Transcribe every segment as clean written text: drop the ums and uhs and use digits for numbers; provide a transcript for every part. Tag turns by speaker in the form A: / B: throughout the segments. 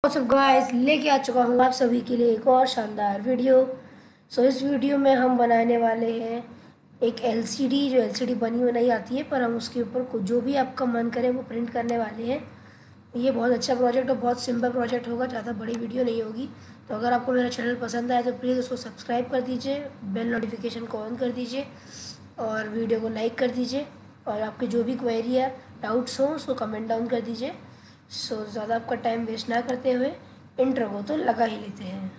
A: सब गाइस लेके आ चुका हूँ आप सभी के लिए एक और शानदार वीडियो। इस वीडियो में हम बनाने वाले हैं एक एलसीडी। जो एलसीडी बनी हुई नहीं आती है, पर हम उसके ऊपर जो भी आपका मन करे वो प्रिंट करने वाले हैं। ये बहुत अच्छा प्रोजेक्ट और बहुत सिंपल प्रोजेक्ट होगा, ज़्यादा बड़ी वीडियो नहीं होगी। तो अगर आपको मेरा चैनल पसंद आए तो प्लीज़ उसको सब्सक्राइब कर दीजिए, बेल नोटिफिकेशन को ऑन कर दीजिए और वीडियो को लाइक कर दीजिए। और आपकी जो भी क्वेरी या डाउट्स हो उसको कमेंट डाउन कर दीजिए। ज़्यादा आपका टाइम वेस्ट ना करते हुए इंट्रो को तो लगा ही लेते हैं।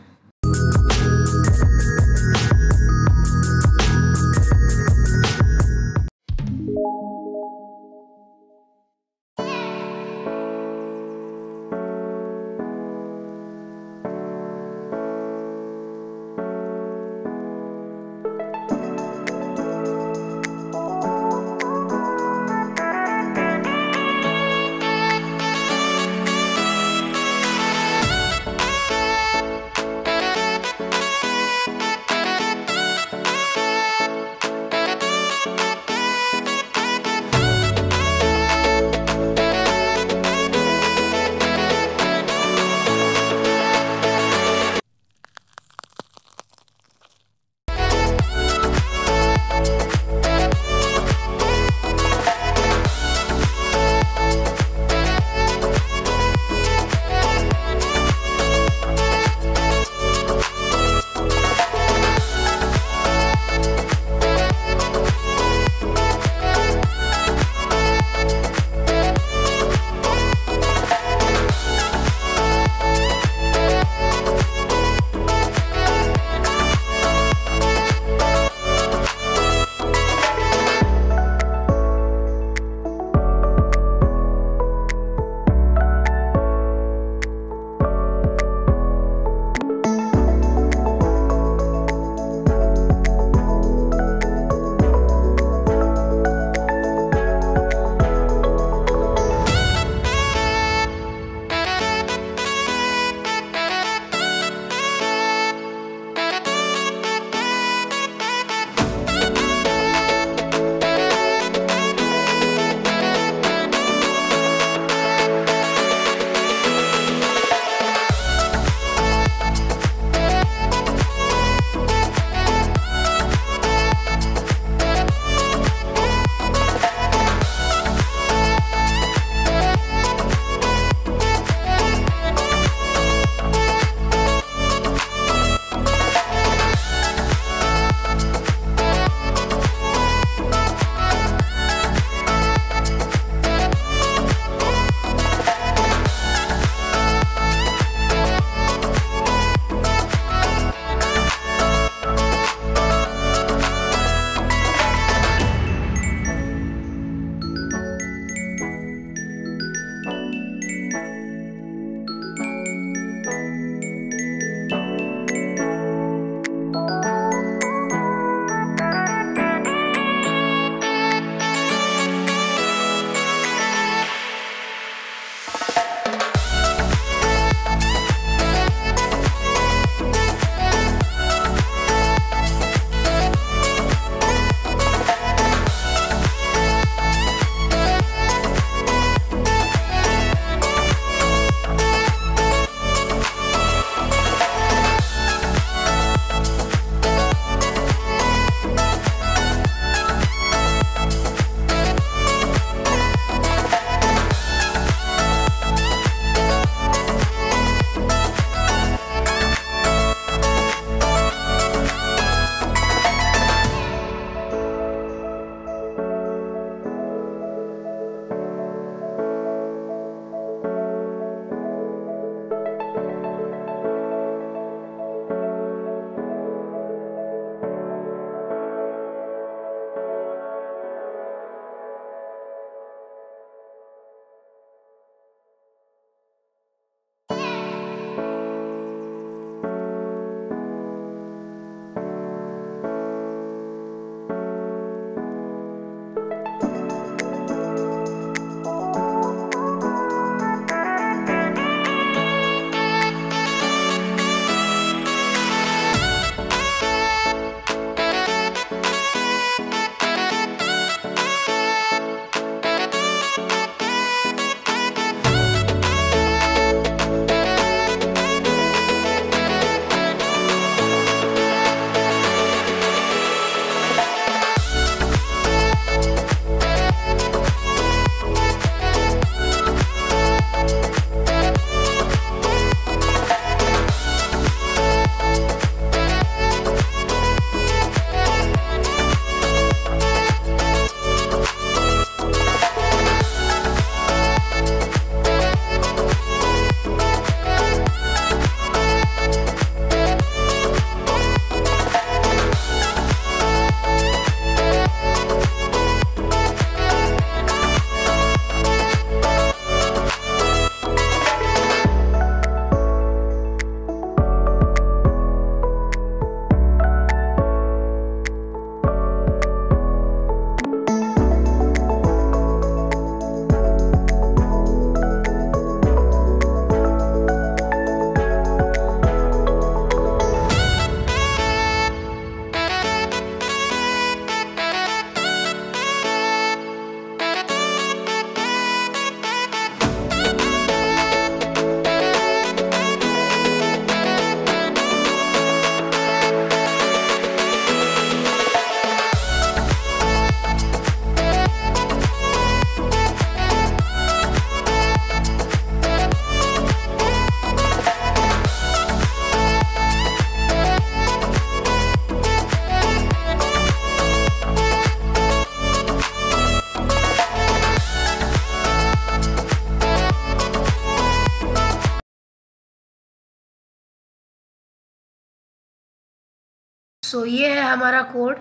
A: सो ये है हमारा कोड।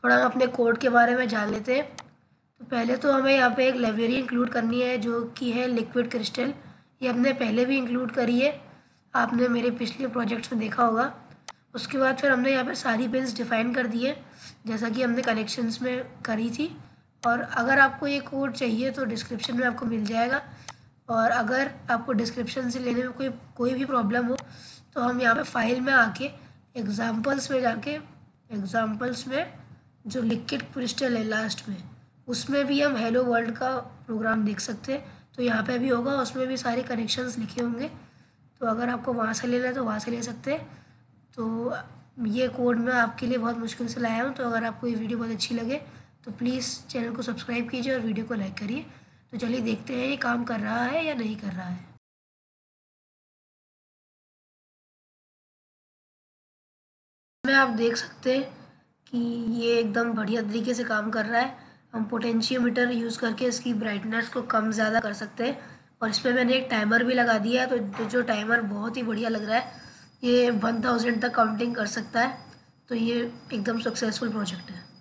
A: थोड़ा हम अपने कोड के बारे में जान लेते हैं। तो पहले तो हमें यहाँ पे एक लाइब्रेरी इंक्लूड करनी है जो कि है लिक्विड क्रिस्टल। ये हमने पहले भी इंक्लूड करी है, आपने मेरे पिछले प्रोजेक्ट्स में देखा होगा। उसके बाद फिर हमने यहाँ पे सारी पिन्स डिफ़ाइन कर दी है जैसा कि हमने कनेक्शंस में करी थी। और अगर आपको ये कोड चाहिए तो डिस्क्रिप्शन में आपको मिल जाएगा। और अगर आपको डिस्क्रिप्शन से लेने में कोई भी प्रॉब्लम हो तो हम यहाँ पे फाइल में आके एग्जाम्पल्स में जाके एग्जाम्पल्स में जो लिक्विड क्रिस्टल है लास्ट में, उसमें भी हम हेलो वर्ल्ड का प्रोग्राम देख सकते हैं। तो यहाँ पे भी होगा, उसमें भी सारे कनेक्शंस लिखे होंगे। तो अगर आपको वहाँ से लेना है तो वहाँ से ले सकते हैं। तो ये कोड मैं आपके लिए बहुत मुश्किल से लाया हूँ। तो अगर आपको ये वीडियो बहुत अच्छी लगे तो प्लीज़ चैनल को सब्सक्राइब कीजिए और वीडियो को लाइक करिए। तो चलिए देखते हैं ये काम कर रहा है या नहीं कर रहा है। में आप देख सकते हैं कि ये एकदम बढ़िया तरीके से काम कर रहा है। हम पोटेंशियोमीटर यूज़ करके इसकी ब्राइटनेस को कम ज़्यादा कर सकते हैं। और इसमें मैंने एक टाइमर भी लगा दिया है, तो जो टाइमर बहुत ही बढ़िया लग रहा है। ये 1000 तक काउंटिंग कर सकता है। तो ये एकदम सक्सेसफुल प्रोजेक्ट है।